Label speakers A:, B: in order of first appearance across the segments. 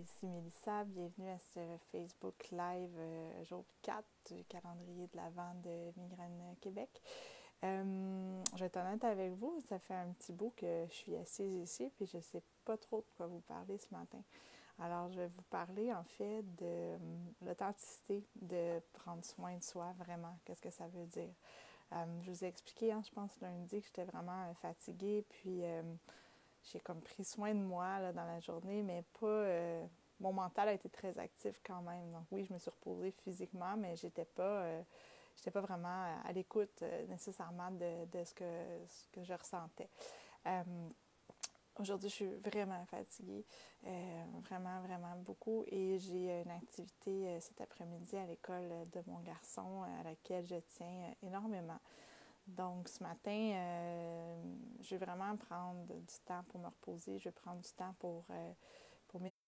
A: ici Mélissa, bienvenue à ce Facebook Live jour 4 du calendrier de l'Avent de Migraine Québec. Je vais être honnête avec vous, ça fait un petit bout que je suis assise ici puis je ne sais pas trop de quoi vous parler ce matin. Alors, je vais vous parler en fait de l'authenticité, de prendre soin de soi vraiment, qu'est-ce que ça veut dire. Je vous ai expliqué, je pense lundi, que j'étais vraiment fatiguée, puis j'ai comme pris soin de moi là, dans la journée, mais pas... mon mental a été très actif quand même. Donc oui, je me suis reposée physiquement, mais j'étais pas vraiment à l'écoute nécessairement de ce que je ressentais. Euh, Aujourd'hui, je suis vraiment fatiguée, vraiment, vraiment beaucoup. Et j'ai une activité cet après-midi à l'école de mon garçon à laquelle je tiens énormément. Donc, ce matin, je vais vraiment prendre du temps pour me reposer. Je vais prendre du temps pour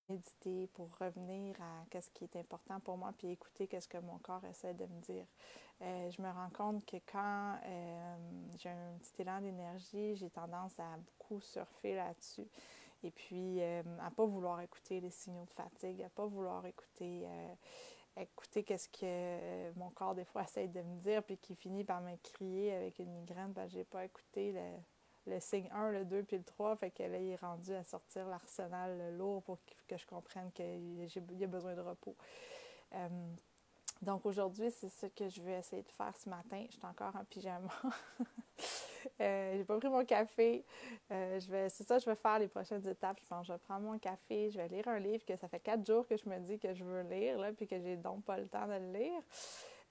A: méditer, pour revenir à ce qui est important pour moi, puis écouter ce que mon corps essaie de me dire. Je me rends compte que quand j'ai un petit élan d'énergie, j'ai tendance à beaucoup surfer là-dessus. Et puis, à ne pas vouloir écouter les signaux de fatigue, à ne pas vouloir écouter qu'est-ce que mon corps, des fois, essaie de me dire, puis qui finit par me crier avec une migraine, parce que je n'ai pas écouté le signe 1, le 2, puis le 3, fait que là, il est rendu à sortir l'arsenal lourd pour que je comprenne qu'il y a besoin de repos. Donc aujourd'hui, c'est ça que je vais essayer de faire ce matin. Je suis encore en pyjama. J'ai pas pris mon café. C'est ça, je vais faire les prochaines étapes. Je pense que je vais prendre mon café, je vais lire un livre que ça fait 4 jours que je me dis que je veux lire, là, puis que j'ai donc pas le temps de le lire.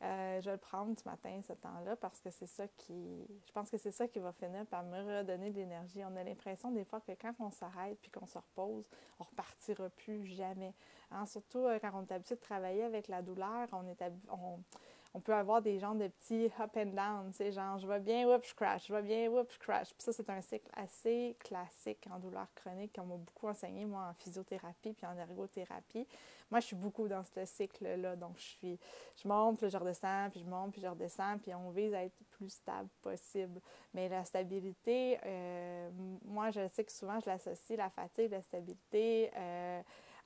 A: Je vais le prendre ce matin, ce temps-là, parce que je pense que c'est ça qui va finir par me redonner de l'énergie. On a l'impression des fois que quand on s'arrête puis qu'on se repose, on repartira plus jamais. Surtout quand on est habitué de travailler avec la douleur, on peut avoir des genres de petits up and down, tu sais, genre je vais bien, whoop, je crash, je vais bien, whoop, je crash. Puis ça, c'est un cycle assez classique en douleur chronique qu'on m'a beaucoup enseigné, moi, en physiothérapie puis en ergothérapie. Moi, je suis beaucoup dans ce cycle-là, donc je monte, puis je redescends, puis je monte, puis je redescends, puis on vise à être le plus stable possible. Mais la stabilité, moi, je sais que souvent, je l'associe, la fatigue, la stabilité,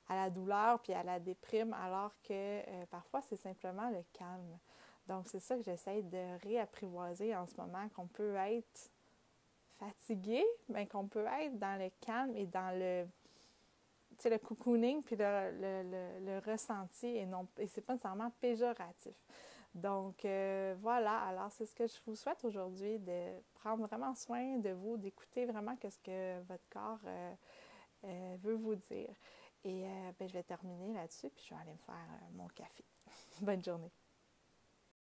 A: à la douleur puis à la déprime, alors que parfois, c'est simplement le calme. Donc, c'est ça que j'essaie de réapprivoiser en ce moment, qu'on peut être fatigué, mais qu'on peut être dans le calme et dans le cocooning puis le ressenti et c'est pas nécessairement péjoratif. Donc, voilà, alors c'est ce que je vous souhaite aujourd'hui, de prendre vraiment soin de vous, d'écouter vraiment ce que votre corps veut vous dire. Et je vais terminer là-dessus, puis je vais aller me faire mon café. Bonne journée.